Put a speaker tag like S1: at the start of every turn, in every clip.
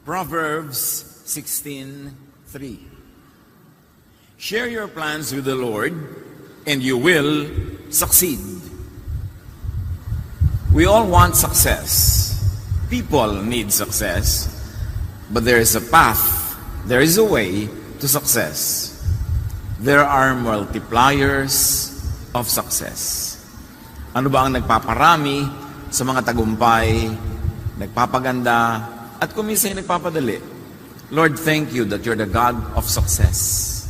S1: Proverbs 16:3. Share your plans with the Lord, and you will succeed. We all want success. People need success. But there is a path, there is a way to success. There are multipliers of success. Ano ba ang nagpaparami sa mga tagumpay, nagpapaganda, at kung minsan nagpapadali? Lord, thank you that you're the God of success.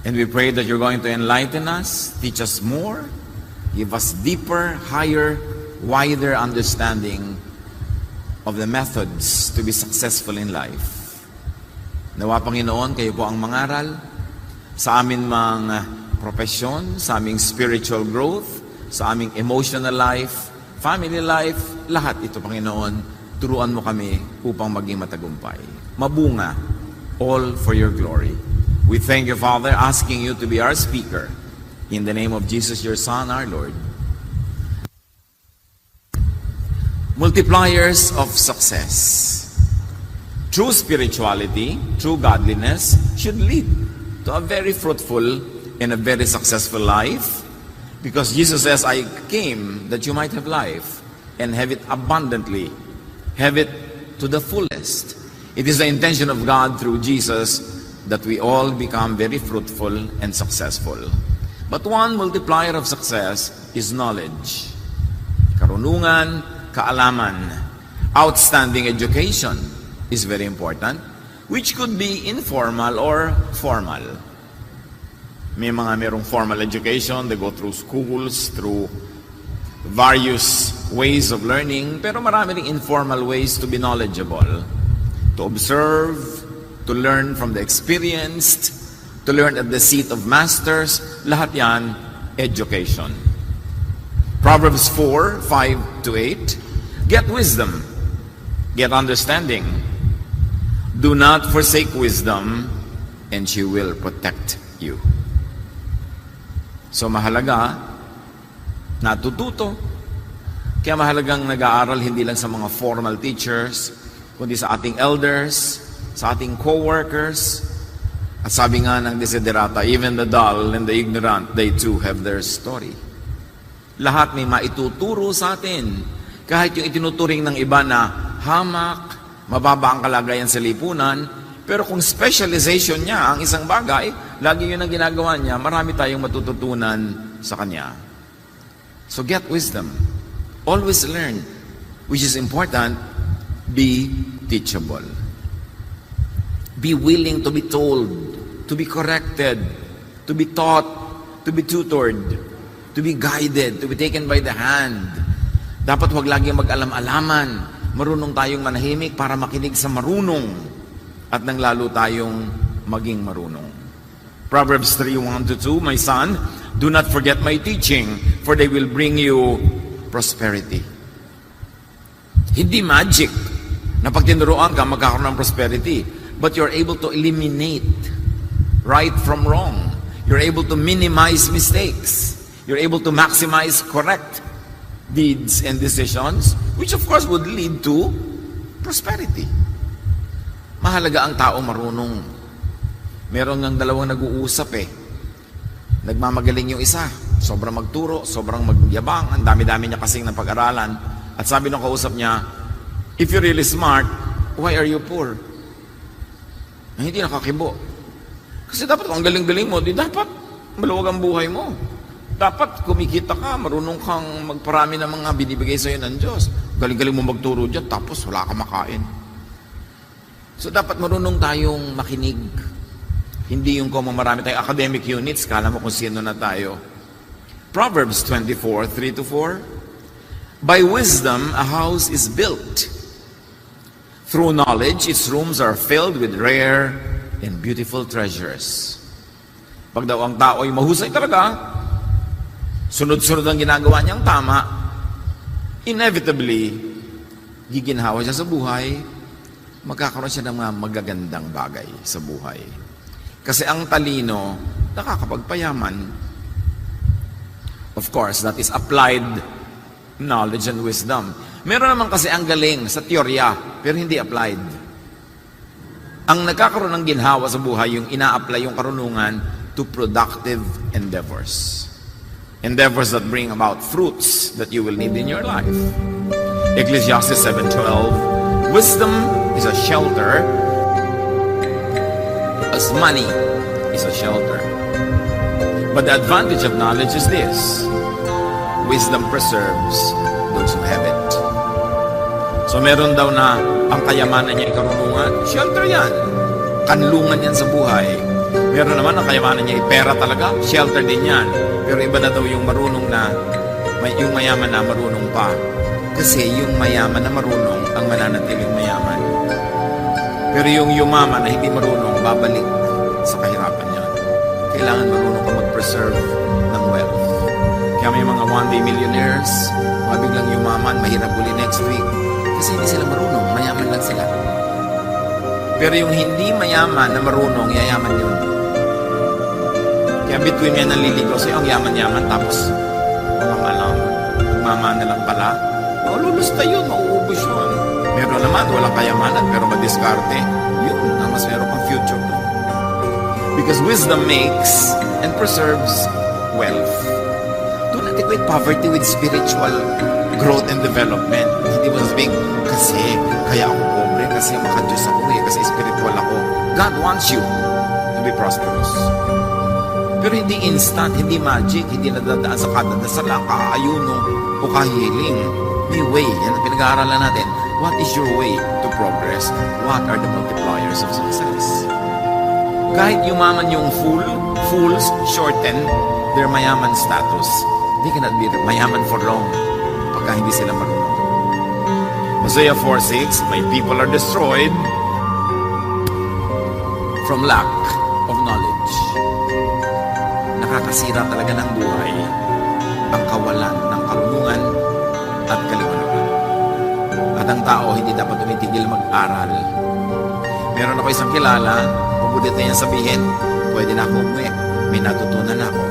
S1: And we pray that you're going to enlighten us, teach us more, give us deeper, higher, wider understanding of the methods to be successful in life. Nawa, Panginoon, kayo po ang mangaral sa amin mga profesyon, sa aming spiritual growth, sa aming emotional life, family life, lahat ito, Panginoon, turuan mo kami upang maging matagumpay. Mabunga, all for your glory. We thank you, Father, asking you to be our speaker. In the name of Jesus, your Son, our Lord. Multipliers of success. True spirituality, true godliness should lead to a very fruitful and a very successful life, because Jesus says, I came that you might have life and have it abundantly, have it to the fullest. It is the intention of God through Jesus that we all become very fruitful and successful. But one multiplier of success is knowledge. Karunungan, kaalaman. Outstanding education is very important, which could be informal or formal. May mga merong formal education, they go through schools, through various ways of learning, pero marami ring informal ways to be knowledgeable, to observe, to learn from the experienced, to learn at the seat of masters. Lahat yan, education. Proverbs 4:5-8. Get wisdom, get understanding. Do not forsake wisdom, and she will protect you. So mahalaga, natututo. Kaya mahalagang nag-aaral hindi lang sa mga formal teachers, kundi sa ating elders, sa ating co-workers. At sabi nga ng desiderata, even the dull and the ignorant, they too have their story. Lahat may maituturo sa atin. Kahit yung itinuturing ng iba na hamak, mababa ang kalagayan sa lipunan, pero kung specialization niya ang isang bagay, lagi yun ang ginagawa niya, marami tayong matututunan sa kanya. So get wisdom. Always learn. Which is important, be teachable. Be willing to be told, to be corrected, to be taught, to be tutored, to be guided, to be taken by the hand. Dapat wag laging mag-alam-alaman. Marunong tayong manahimik para makinig sa marunong at nang lalo tayong maging marunong. Proverbs 3:1-2, My son, do not forget my teaching, for they will bring you prosperity. Hindi magic na pag tinuruan ka, magkakaroon ng prosperity. But you're able to eliminate right from wrong. You're able to minimize mistakes. You're able to maximize correct deeds and decisions, which of course would lead to prosperity. Mahalaga ang tao marunong. Meron ng dalawang nag-uusap Nagmamagaling yung isa. Sobrang magturo, sobrang magyabang. Ang dami-dami niya kasing ng pag-aralan. At sabi ng kausap niya, if you're really smart, why are you poor? Hindi nakakibo. Kasi dapat kung ang galing-galing mo, di dapat maluwag ang buhay mo. Dapat kumikita ka, marunong kang magparami ng mga binibigay sa'yo ng Diyos. Galing-galing mo magturo dyan, tapos wala ka makain. So dapat marunong tayong makinig. Hindi yung kung marami tayong academic units, kala mo kung sino na tayo. Proverbs 24:3-4. By wisdom, a house is built. Through knowledge, its rooms are filled with rare and beautiful treasures. Pag daw ang tao ay mahusay talaga, sunod-sunod ang ginagawa niyang tama, inevitably, giginhawa siya sa buhay, magkakaroon siya ng mga magagandang bagay sa buhay. Kasi ang talino, nakakapagpayaman. Of course, that is applied knowledge and wisdom. Meron naman kasi ang galing sa teorya, pero hindi applied. Ang nagkakaroon ng ginhawa sa buhay, yung ina-apply yung karunungan to productive endeavors. Endeavors that bring about fruits that you will need in your life. Ecclesiastes 7:12, wisdom is a shelter as money is a shelter. But the advantage of knowledge is this: wisdom preserves those who have it. So meron daw na ang kayamanan niya ay karunungan, shelter yan. Kanlungan yan sa buhay. Meron naman ang kayamanan niya ay pera talaga, shelter din yan. Pero iba na daw yung marunong na, yung mayaman na marunong pa. Kasi yung mayaman na marunong ang mananatiling mayaman. Pero yung yumaman na hindi marunong, babalik sa kahirapan niya. Kailangan marunong ka mag-preserve ng wealth. Kaya may mga one-day millionaires, mga biglang yumaman, mahirap uli next week. Kasi hindi sila marunong, mayaman lang sila. Pero yung hindi mayaman na marunong, yayaman yun. Kaya between yan naliligaw sa'yo, ang yaman-yaman, tapos magmama na lang pala. Lulusta yun, mauubos yun. Meron naman, walang kayamanan, pero madiskarte. Yun, na mas meron kang future. Because wisdom makes and preserves wealth. Do not equate poverty with spiritual growth and development. Hindi mo sasabihin, kasi kaya ako pobre, kasi maka-Diyos ako kasi spiritual ako. God wants you to be prosperous. Pero hindi instant, hindi magic, hindi nadadaan sa kadadasalan, kaayuno, o kahiling. May way. Yan ang pinag-aaralan natin. What is your way to progress? What are the multipliers of success? Kahit yumaman yung fools shorten their mayaman status. They cannot be mayaman for long pagka hindi sila marunong. Hosea 4:6, my people are destroyed from lack of knowledge. Nakakasira talaga ng buhay ang kawalan ng karunungan at kaliwanagan. At ang tao hindi dapat tumitigil mag-aral. Meron ako isang kilala, mabulit na yan sabihin, pwede na ako umuwi, may natutunan ako.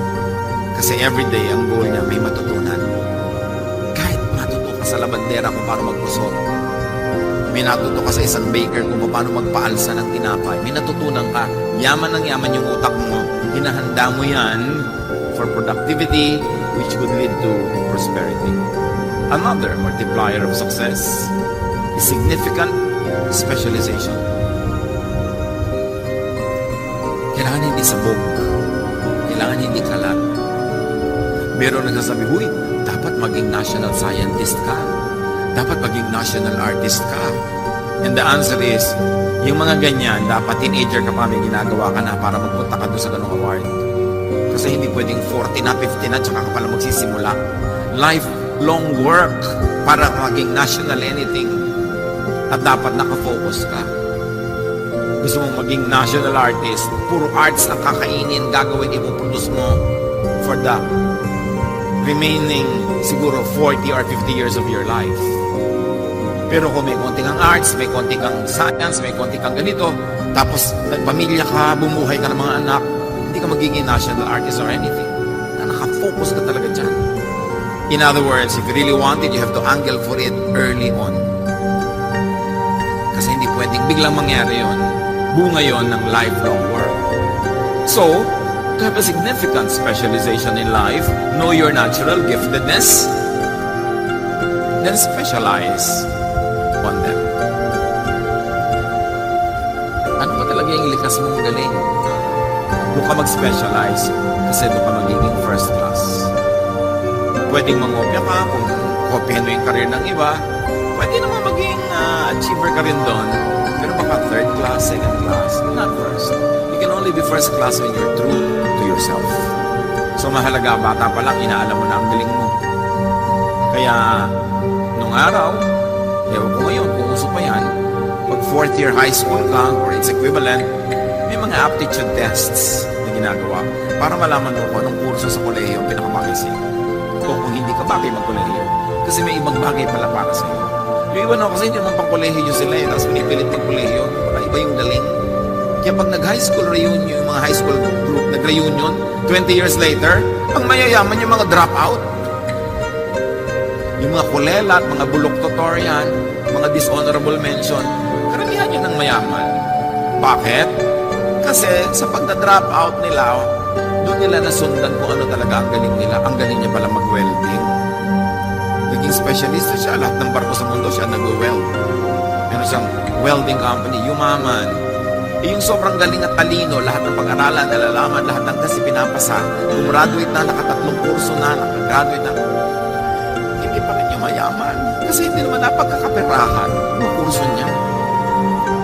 S1: Kasi everyday ang goal niya may matutunan. Kahit matuto ka sa labandera kung paano magpusot, may natuto ka sa isang baker kung paano magpaalsa ng tinapay, may natutunan ka, yaman ng yaman yung utak mo, hinahanda mo yan for productivity which would lead to prosperity. Another multiplier of success is significant specialization. Kailangan hindi sabog. Kailangan hindi kalat. Meron nagsasabi, huy, dapat maging national scientist ka. Dapat maging national artist ka. And the answer is, yung mga ganyan, dapat teenager ka pa, may ginagawa ka na para magpunta ka doon sa ganung award. Kasi hindi pwedeng 40 na, 50 na, tsaka ka pala magsisimula. Lifelong work para maging national anything. At dapat nakafocus ka. Gusto mong maging national artist, puro arts ang kakainin, gagawin, ipoproduce mo for the remaining siguro 40 or 50 years of your life. Pero kung may konting ang arts, may konting ang science, may konting ang ganito, tapos nagpamilya ka, bumuhay ka ng mga anak, hindi ka magiging national artist or anything. Nakafocus ka talaga dyan. In other words, if you really want it, you have to angle for it early on. Kasi hindi pwedeng biglang mangyari yon. Bunga yon ng lifelong work. So, to have a significant specialization in life, know your natural giftedness, then specialize on them. Ano ba talaga yung likas mong galing? Doon ka mag-specialize kasi doon ka magiging first class. Pwedeng mangopya ka kung kopyahin mo yung career ng iba. Pwede naman maging achiever ka rin doon. Pero baka third class, second class, not first. You can only be first class when you're true to yourself. So mahalaga, bata pa lang, inaalam mo na ang galing mo. Kaya, nung araw, ewan ko ngayon, kung uso pa yan, pag fourth year high school ka, or its equivalent, may mga aptitude tests na ginagawa para malaman mo kung anong kurso sa kolehiyo ang pinakamagay sa'yo. O kung hindi ka bagay mag-kolehiyo. Kasi may ibang bagay pala para sa'yo. Yung iba na kasi hindi naman pang kolehiyo sila tapos pinipilit ng kolehiyo. Baka iba yung daling. Kaya pag nag-high school reunion, yung mga high school group nag-reunion, 20 years later, ang mayayaman yung mga dropout. Yung mga kulela at mga bulok tutorial, mga dishonorable mention, karamihan yun ang mayaman. Bakit? Kasi sa pagda-drop out nila, doon nila nasundan kung ano talaga ang galing nila. Ang galing niya pala mag-welding. Naging specialist siya. Lahat ng barko sa mundo siya nag-weld. Meron siyang welding company, yumaman. Yung sobrang galing at talino, lahat ng pag-aralan, nalalaman, lahat ng kasi pinapasa. Gumraduate na, nakatatlong kurso na, nakagraduate na. Hindi pa rin yung mayaman. Kasi hindi naman napagkakaperahan ng kurso niya.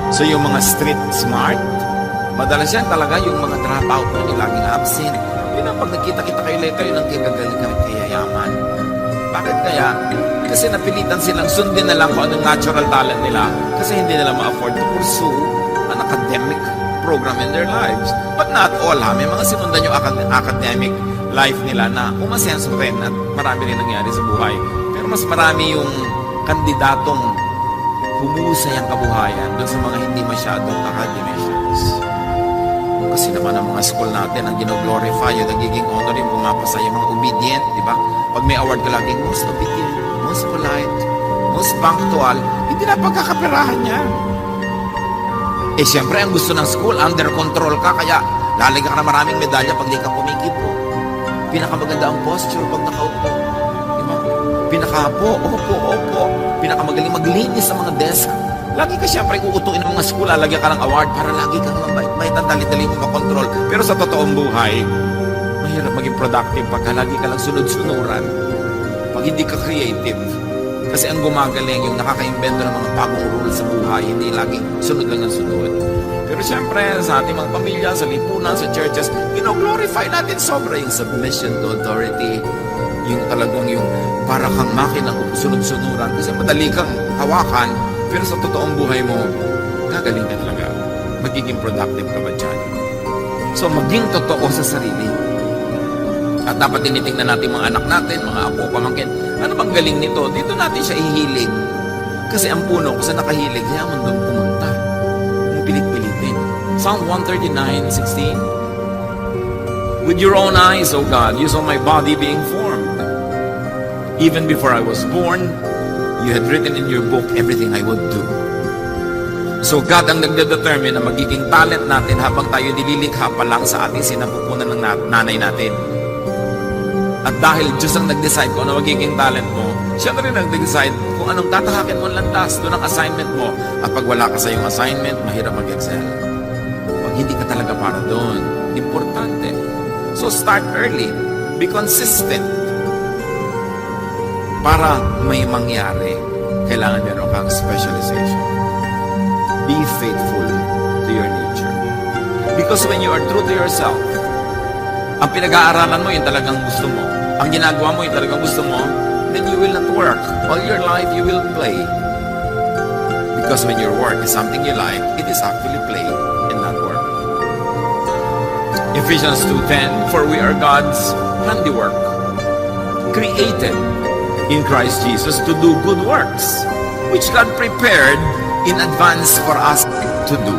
S1: So yung mga street smart, madalas yan talaga yung mga dropout mo, yung laging absent. Yun ang pag nakita-kita kayo later, yun ang kagagaling kami kayayaman. Bakit kaya? Kasi napilitan silang sundin na lang kung anong natural talent nila kasi hindi nila ma-afford to pursue an academic program in their lives. But not all, ha? May mga sinundan yung academic life nila na umasenso rin at marami rin nangyari sa buhay. Pero mas marami yung kandidatong humusay ang kabuhayan doon sa mga hindi masyadong academicians. Kasi naman ang mga school natin ang gino-glorify, yung nagiging honor yung pumapasa yung mga obedient, di ba? Pag may award ka laging most obedient, most polite, most punctual, hindi na pagkakaperahan niya. Eh siyempre, ang gusto ng school, under control ka, kaya lalagyan ka na maraming medalya pag di ka kumikipo. Pinakamaganda ang posture pag nakaupo. Di ba? Pinakapo, opo. Pinakamagaling maglinis sa mga desk. Lagi ka siyempre uutuin ng mga school, lalagyan ka ng award para lagi kang mabait at dali-dali mo makontrol. Pero sa totoong buhay, mahirap maging productive pagka lagi ka lang sunod-sunuran. Pag hindi ka creative. Kasi ang gumagaling yung nakaka-invento ng mga bagong rules sa buhay, hindi laging sunod lang ng sunod. Pero siyempre, sa ating mga pamilya, sa lipunan, sa churches, gino-glorify natin sobra yung submission to authority. Yung talagang yung para kang makinang sunod-sunuran. Kasi madali kang hawakan, pero sa totoong buhay mo, gagaling ka talaga. Magiging productive ka ba dyan? So, maging totoo sa sarili. At dapat tinitingnan natin mga anak natin, mga apo, pamangkin. Ano bang galing nito? Dito natin siya ihilig. Kasi ang puno ko sa nakahilig, kaya man doon pumunta. Yung pilit-pilitin. Psalm 139:16. With your own eyes, O God, you saw my body being formed. Even before I was born, you had written in your book everything I would do. So God ang nagdedetermine na magiging talent natin habang tayo nililikha pa lang sa ating sinapupunan ng nanay natin. At dahil Diyos ang nag-decide kung ano magiging talent mo, siya na rin nag-decide kung anong tatahakin mo landas doon ang assignment mo. At pag wala ka sa iyong assignment, mahirap mag-excel. Pag hindi ka talaga para doon, importante. So start early. Be consistent. Para may mangyari, kailangan meron kang specialization. Be faithful to your nature. Because when you are true to yourself, ang pinag-aaralan mo, yung talagang gusto mo. Ang ginagawa mo, yung talagang gusto mo, then you will not work. All your life, you will play. Because when your work is something you like, it is actually play and not work. Ephesians 2:10, for we are God's handiwork, created in Christ Jesus to do good works, which God prepared in advance for us to do.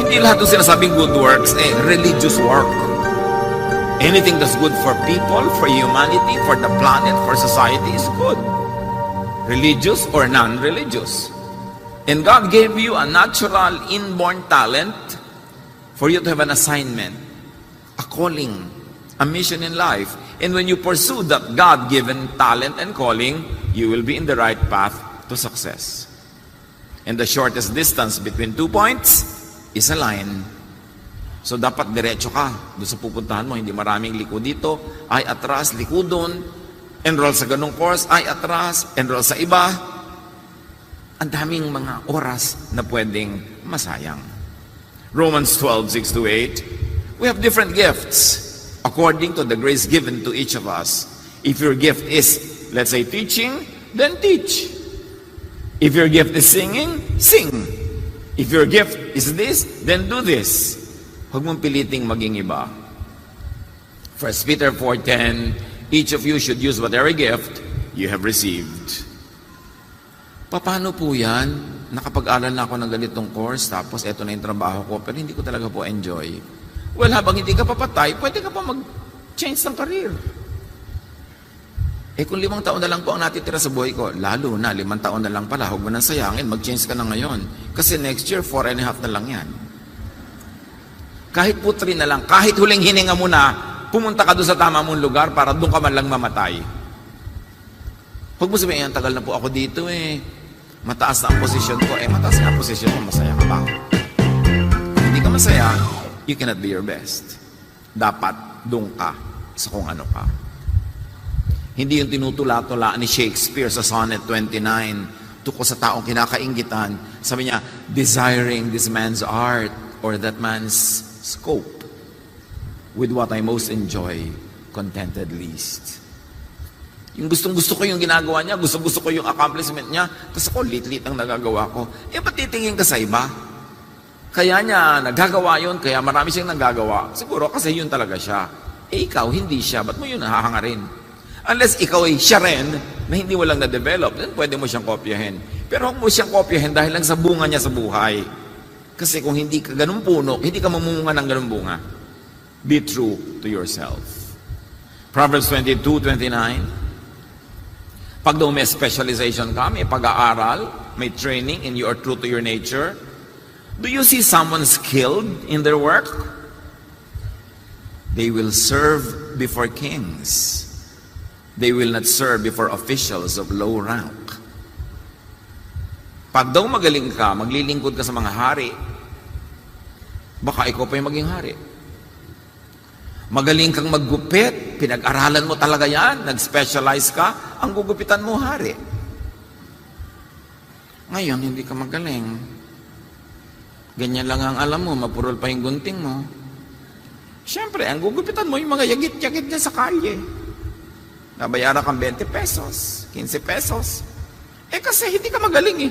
S1: Hindi lahat ng sinasabing good works, religious work. Anything that's good for people, for humanity, for the planet, for society is good. Religious or non-religious. And God gave you a natural, inborn talent for you to have an assignment, a calling, a mission in life. And when you pursue that God-given talent and calling, you will be in the right path to success. And the shortest distance between 2 points is a line. So dapat diretso ka doon sa pupuntahan mo. Hindi maraming liko dito, ay atras, liko doon. Enroll sa ganung course, ay atras, enroll sa iba. Ang daming mga oras na pwedeng masayang. Romans 12:6-8. We have different gifts according to the grace given to each of us. If your gift is, let's say, teaching, then teach. If your gift is singing, sing. If your gift is this, then do this. Huwag mong piliting maging iba. 1 Peter 4:10, each of you should use whatever gift you have received. Paano po yan? Nakapag-aral na ako ng ganitong course, tapos eto na yung trabaho ko, pero hindi ko talaga po enjoy. Well, habang hindi ka papatay, pwede ka pa mag-change ng career. kung 5 taon na lang po ang natitira sa buhay ko, lalo na 5 taon na lang pala, huwag mo nang sayangin, mag-change ka na ngayon. Kasi next year, 4.5 na lang yan. Kahit po 3 na lang, kahit huling hininga mo na, pumunta ka doon sa tama mong lugar para doon ka man lang mamatay. Huwag mo sabihin, tagal na po ako dito mataas na ang posisyon ko. Mataas na ang posisyon mo, masaya ka ba? Kung hindi ka masaya, you cannot be your best. Dapat doon ka sa kung ano ka. Hindi yung tinutula-tula ni Shakespeare sa Sonnet 29 tungkol sa taong kinakainggitan. Sabi niya, desiring this man's art or that man's scope with what I most enjoy, contented least. Yung gustong-gusto ko yung ginagawa niya, gusto-gusto ko yung accomplishment niya, tapos ako lit-lit ang nagagawa ko. Ba't titingin ka sa iba? Kaya niya nagagawa yun, kaya marami siyang nagagawa. Siguro kasi yun talaga siya. Ikaw, hindi siya. Ba't mo yun nahahangarin? Unless ikaw ay siya rin na hindi mo lang na-develop, then pwede mo siyang kopyahin. Pero huwag mo siyang kopyahin dahil lang sa bunga niya sa buhay. Kasi kung hindi ka ganun puno, hindi ka mamumunga ng ganun bunga. Be true to yourself. Proverbs 22:29. Pag daw may specialization ka, may pag-aaral, may training, and you are true to your nature, do you see someone skilled in their work? They will serve before kings. They will not serve before officials of low rank. Pag daw magaling ka, maglilingkod ka sa mga hari, baka ikaw pa yung maging hari. Magaling kang maggupit, pinag-aralan mo talaga yan, nag-specialize ka, ang gugupitan mo hari. Ngayon, hindi ka magaling. Ganyan lang ang alam mo, mapurol pa yung gunting mo. Siyempre, ang gugupitan mo yung mga yagit-yagit niya sa kalye. Nabayaran kang 20 pesos, 15 pesos. Kasi hindi ka magaling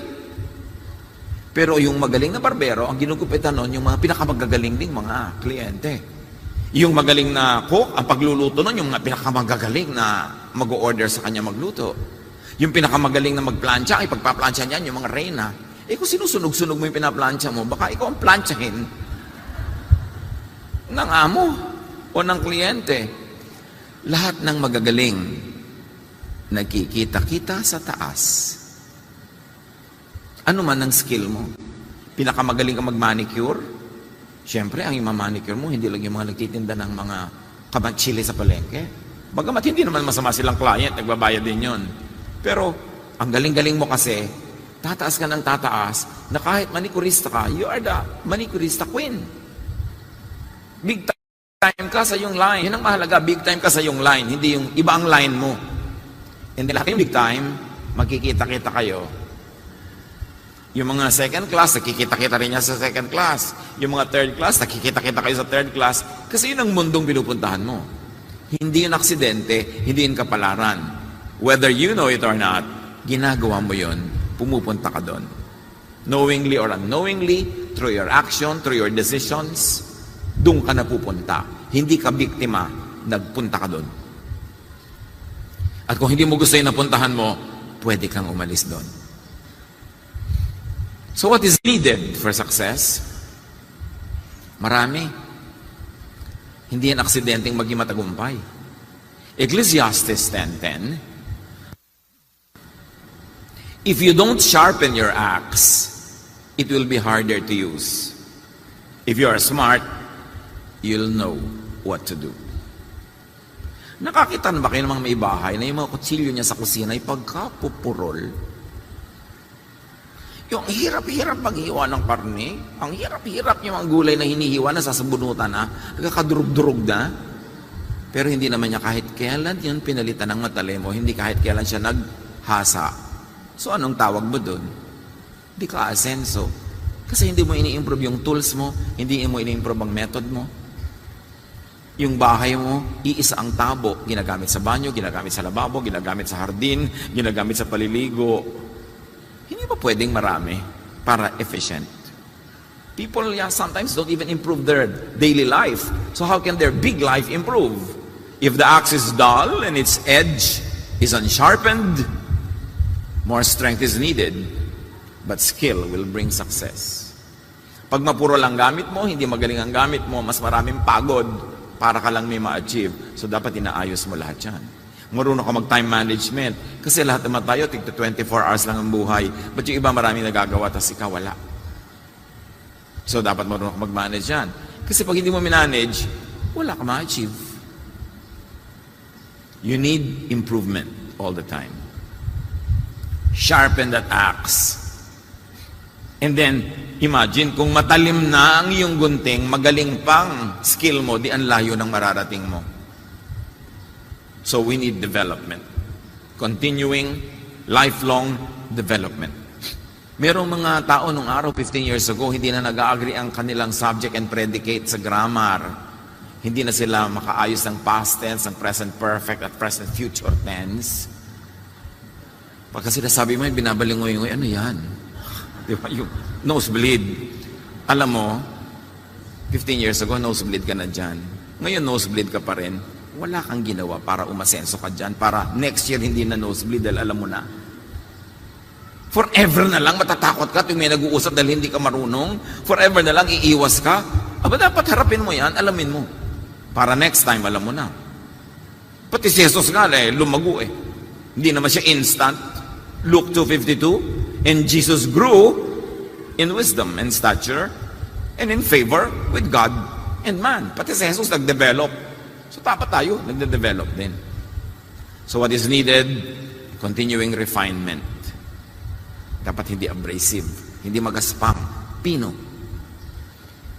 S1: Pero yung magaling na barbero, ang ginugupitan nun, yung mga pinakamagagaling ding mga kliyente. Yung magaling na cook, ang pagluluto nun, yung mga pinakamagagaling na mag-order sa kanya magluto. Yung pinakamagaling na magplancha, ay pagpaplansya niyan, yung mga reyna. Kung sinusunog-sunog mo yung pinaplansya mo, baka ikaw ang plansyahin ng amo o ng kliyente. Lahat ng magagaling, nagkikita-kita sa taas. Ano man ang skill mo? Pinakamagaling ka mag-manicure? Siyempre, ang ima-manicure mo, hindi lang yung mga nagtitinda ng mga kabatsili sa palengke. Bagamat hindi naman masama silang client, nagbabayad din yon. Pero, ang galing-galing mo kasi, tataas ka ng tataas, na kahit manicurista ka, you are the manicurista queen. Big time ka sa yung line. Yun ang mahalaga, big time ka sa yung line, hindi yung iba ang line mo. Hindi lahat yung big time, magkikita-kita kayo. Yung mga second class, nakikita-kita rin niya sa second class. Yung mga third class, nakikita-kita kayo sa third class. Kasi yun ang mundong pinupuntahan mo. Hindi yun aksidente, hindi yun kapalaran. Whether you know it or not, ginagawa mo yun, pumupunta ka doon. Knowingly or unknowingly, through your action, through your decisions, doon ka napupunta. Hindi ka biktima, nagpunta ka doon. At kung hindi mo gusto yung napuntahan mo, pwede kang umalis doon. So what is needed for success? Marami. Hindi yan aksidenteng maging matagumpay. Ecclesiastes 10:10, if you don't sharpen your axe, it will be harder to use. If you are smart, you'll know what to do. Nakakita na ba kayo ng mga may bahay na yung mga kutsilyo niya sa kusina ay pagkapupurol? Yung hirap-hirap maghiwa ng karne, ang hirap-hirap yung mga gulay na hinihiwa na sasabunutan na, nagkakadurog-durog na. Pero hindi naman niya kahit kailan yun pinalitan ng matalemo, hindi kahit kailan siya naghasa. So anong tawag mo doon? Di ka asenso. Kasi hindi mo ini-improve yung tools mo, hindi mo ini-improve ang method mo. Yung bahay mo, iisa ang tabo, ginagamit sa banyo, ginagamit sa lababo, ginagamit sa hardin, ginagamit sa paliligo. Hindi ba pwedeng marami para efficient? People sometimes don't even improve their daily life. So how can their big life improve? If the axe is dull and its edge is unsharpened, more strength is needed, but skill will bring success. Pag mapuro lang gamit mo, hindi magaling ang gamit mo, mas maraming pagod para ka lang may ma-achieve. So dapat inaayos mo lahat yan. Marunong ka mag-time management. Kasi lahat naman tayo, tigto 24 hours lang ang buhay. But yung iba maraming nagagawa, tas ikaw wala. So, dapat marunong ka mag-manage yan. Kasi pag hindi mo manage, wala ka ma-achieve. You need improvement all the time. Sharpen that axe. And then, imagine, kung matalim na ang iyong gunting, magaling pang skill mo, di ang layo ng mararating mo. So we need development. Continuing, lifelong development. Merong mga tao nung araw, 15 years ago, hindi na nag-agree ang kanilang subject and predicate sa grammar. Hindi na sila makaayos ng past tense, ng present perfect at present future tense. Pagka sinasabi mo, binabalingoy-ngoy, ano yan? Di ba? Yung nosebleed. Alam mo, 15 years ago, nosebleed ka na dyan. Ngayon, nosebleed ka pa rin. Wala kang ginawa para umasenso ka dyan. Para next year, hindi na nosebleed dahil alam mo na. Forever na lang matatakot ka tuwing may nag-uusap dahil hindi ka marunong. Forever na lang iiwas ka. Aba, dapat harapin mo yan, alamin mo. Para next time, alam mo na. Pati si Jesus nga, lumago eh. Hindi naman siya instant. Luke 2:52. And Jesus grew in wisdom and stature and in favor with God and man. Pati si Jesus nag-develop. So dapat tayo, nagde-develop din. So what is needed? Continuing refinement. Dapat hindi abrasive, hindi magaspang, pino.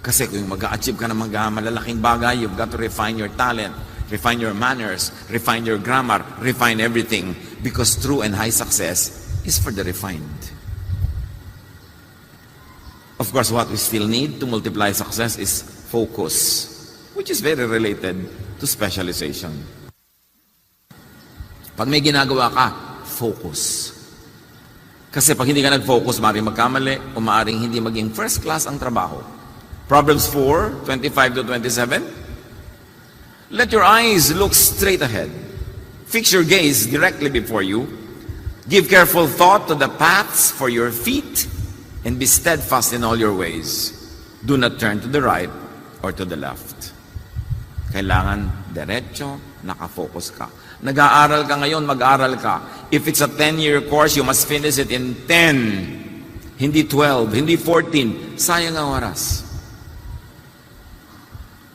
S1: Kasi kung mag-a-achieve ka ng mga malalaking bagay, you've got to refine your talent, refine your manners, refine your grammar, refine everything. Because true and high success is for the refined. Of course, what we still need to multiply success is focus, which is very related to specialization. Pag may ginagawa ka, focus. Kasi pag hindi ka nag-focus, maaaring magkamali o maaaring hindi maging first class ang trabaho. Proverbs 4:25-27. Let your eyes look straight ahead. Fix your gaze directly before you. Give careful thought to the paths for your feet and be steadfast in all your ways. Do not turn to the right or to the left. Kailangan diretso, nakafocus ka. Nag-aaral ka ngayon, mag-aaral ka. If it's a 10-year course, you must finish it in 10. Hindi 12, hindi 14. Sayang ang oras.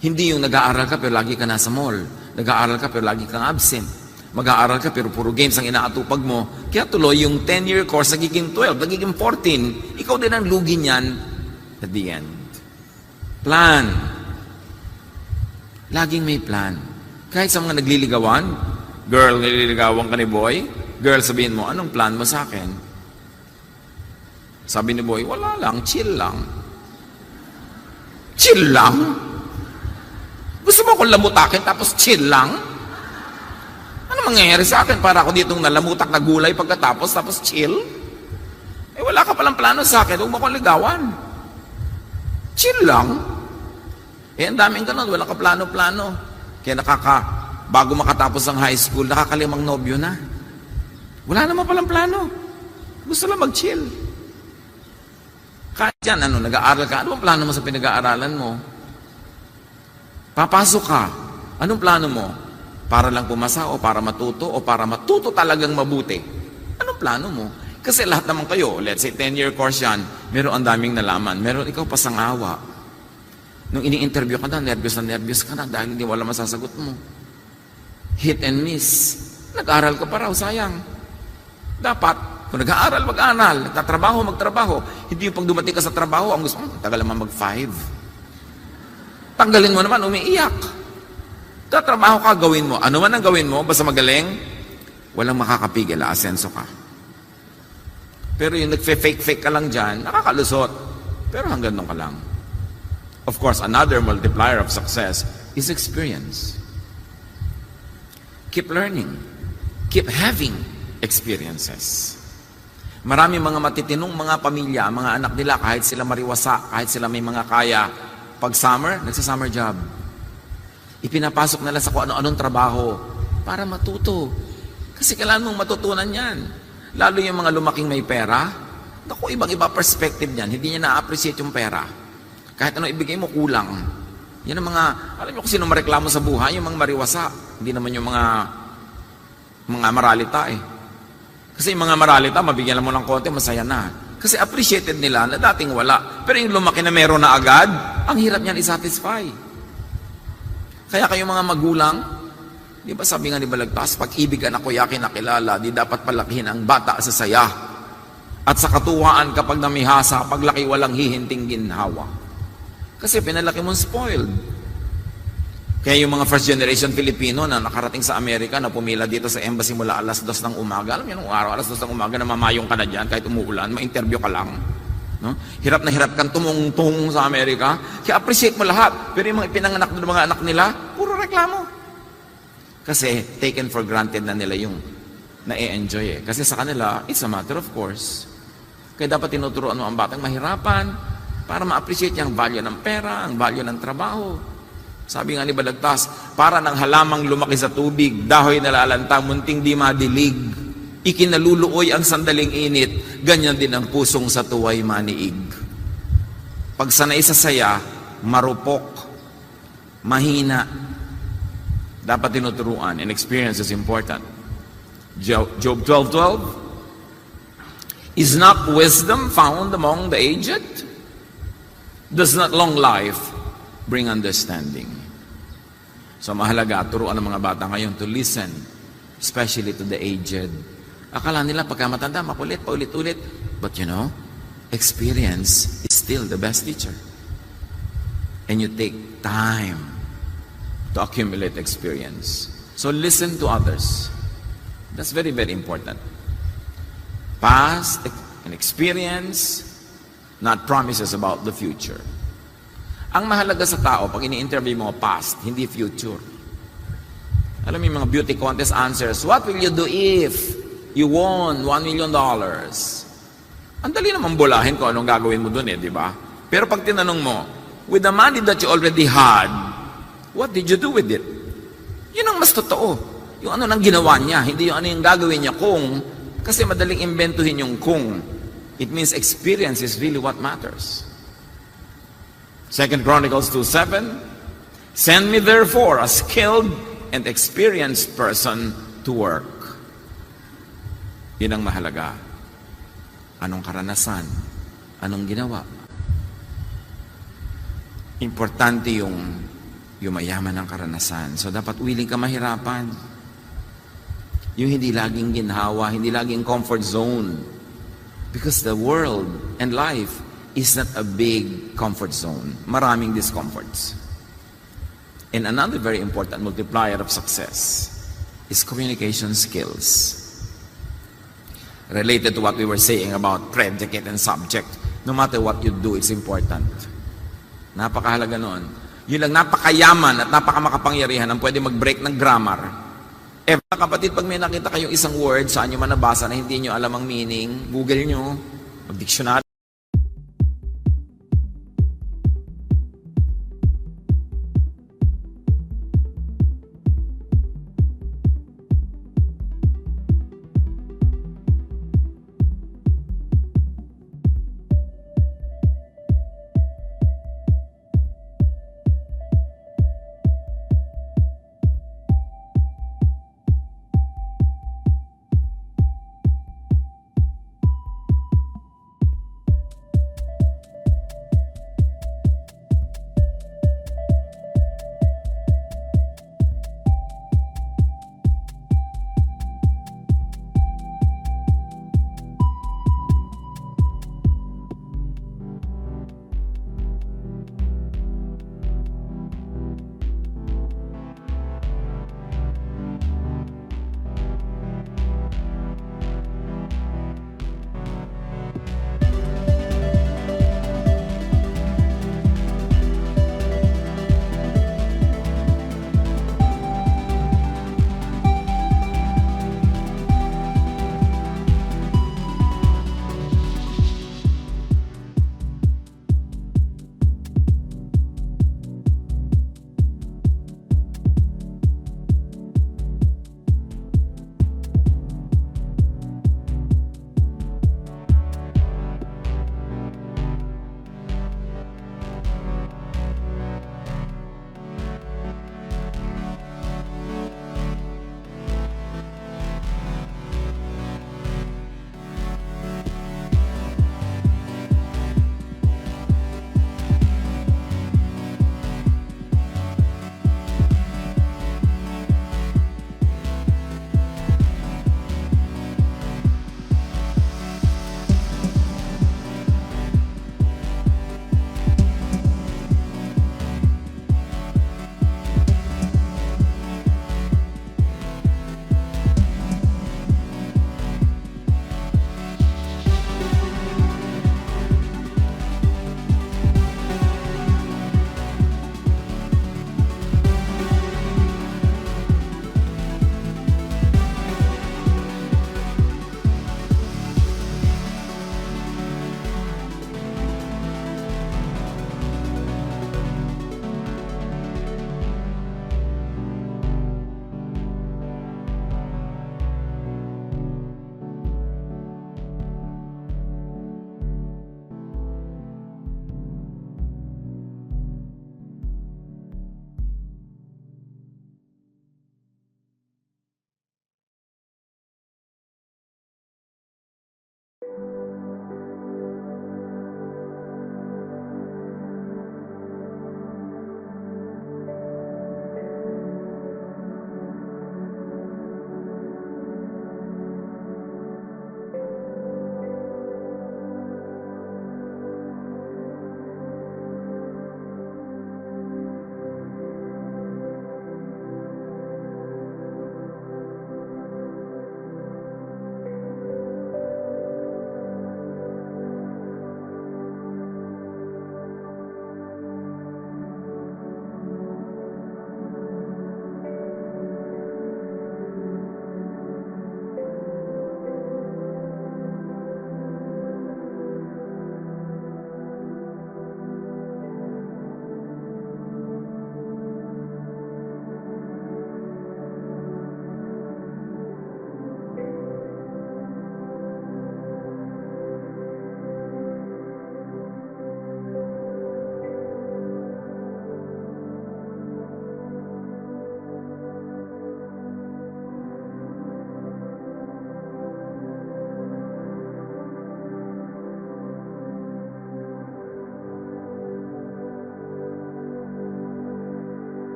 S1: Hindi yung nag-aaral ka pero lagi ka nasa mall. Nag-aaral ka pero lagi kang absent. Mag-aaral ka pero puro games ang inaatupag mo. Kaya tuloy yung 10-year course nagiging 12, nagiging 14. Ikaw din ang lugi niyan at the end. Plan. Laging may plan. Kahit sa mga nagliligawan, girl, nililigawan ka ni boy, girl, sabihin mo, anong plan mo sa akin? Sabi ni boy, wala lang, chill lang. Chill lang? Gusto mo akong lamutakin tapos chill lang? Ano mangyayari sa akin para ako ditong nalamutak na gulay pagkatapos tapos chill? Eh wala ka palang plano sa akin, huwag mo akong ligawan. Chill lang. Eh ang daming ganun, wala ka plano-plano. Kaya bago makatapos ang high school, nakakalimang nobyo na. Wala naman palang plano. Gusto lang mag-chill. Kahit yan, nag-aaral ka, ano ang plano mo sa pinag-aaralan mo? Papasok ka, anong plano mo? Para lang pumasa o para matuto o para matuto talagang mabuti? Anong plano mo? Kasi lahat naman kayo, let's say 10-year course yan, meron ang daming nalaman, meron ikaw pasangawa. Nung ini-interview ka na nervyos ka na dahil hindi wala masasagot mo. Hit and miss. Nag-aaral ka pa raw, sayang. Dapat, kung nag-aaral, mag-aaral. Nagtatrabaho, magtrabaho. Hindi yung pag dumating ka sa trabaho, ang gusto mo, tagal naman mag-5. Tanggalin mo naman, umiiyak. Tatrabaho ka, gawin mo. Ano man ang gawin mo, basta magaling, walang makakapigil, asenso ka. Pero yung nagfe-fake ka lang dyan, nakakalusot. Pero hanggang doon ka lang. Of course, another multiplier of success is experience. Keep learning. Keep having experiences. Marami mga matitinong mga pamilya, mga anak nila, kahit sila mariwasa, kahit sila may mga kaya, pag summer, nagsa-summer job. Ipinapasok nila sa kung ano-anong trabaho para matuto. Kasi kailangan mong matutunan yan. Lalo yung mga lumaking may pera, naku, ibang-iba perspective niyan. Hindi niya na-appreciate yung pera. Kahit ano ibigay mo, kulang. Yan ang mga, alam niyo kung sino mareklamo sa buhay, yung mga mariwasa. Hindi naman yung mga mga maralita eh. Kasi yung mga maralita, mabigyan mo ng konti, masaya na. Kasi appreciated nila na dating wala. Pero yung lumaki na meron na agad, ang hirap niyan i-satisfy. Kaya kayong mga magulang, di ba sabi nga ni Balagtas, pag-ibig ang ako yakin nakilala, di dapat palakihin ang bata sa saya. At sa katuwaan kapag namihasa, paglaki walang hihinting ginhawa. Kasi pinalaki mong spoiled. Kaya yung mga first generation Filipino na nakarating sa Amerika, na pumila dito sa embassy mula alas 2 ng umaga, alam niyo nung araw, alas 2 ng umaga, na mamayong ka na dyan, kahit umuulan, ma-interview ka lang. No? Hirap na hirap kang tumungtong sa Amerika, kaya appreciate mo lahat. Pero yung mga pinanganak ng mga anak nila, puro reklamo. Kasi taken for granted na nila yung na-enjoy eh. Kasi sa kanila, it's a matter of course. Kaya dapat tinuturuan mo ang batang mahirapan para ma-appreciate niya ang value ng pera, ang value ng trabaho. Sabi nga ni Balagtas, para ng halamang lumaki sa tubig, dahoy nalalantang, munting di madilig. Ikinaluluoy ang sandaling init, ganyan din ang pusong sa tuway maniig. Pag sanay sa saya, marupok, mahina, dapat tinuturuan, and experience is important. Job 12:12, is not wisdom found among the aged? Does not long life bring understanding? So mahalaga, turuan ng mga bata ngayon to listen, especially to the aged. Akala nila pagka matanda, makulit, paulit-ulit. But you know, experience is still the best teacher. And you take time to accumulate experience. So listen to others. That's very, very important. Past and experience, not promises about the future. Ang mahalaga sa tao, pag ini-interview mo, past, hindi future. Alam mo yung mga beauty contest answers, what will you do if you won $1 million? Ang dali naman bulahin kung anong gagawin mo dun eh, di ba? Pero pag tinanong mo, with the money that you already had, what did you do with it? Yun ang mas totoo. Yung ano nang ginawa niya, hindi yung ano yung gagawin niya kung, kasi madaling imbentuhin yung kung. It means experience is really what matters. 2 Chronicles 2:7, send me therefore a skilled and experienced person to work. Yun ang mahalaga. Anong karanasan? Anong ginawa? Importante yung mayaman ng karanasan. So dapat willing ka mahirapan. Yung hindi laging ginhawa, hindi laging comfort zone. Because the world and life is not a big comfort zone. Maraming discomforts. And another very important multiplier of success is communication skills. Related to what we were saying about predicate and subject, no matter what you do, it's important. Napakahalaga nun. Yun lang, napakayaman at napakamakapangyarihan ang pwede mag-break ng grammar. Mga kapatid, pag may nakita kayong isang word, saan nyo man nabasa na hindi nyo alam ang meaning, Google nyo, mag-dictionary.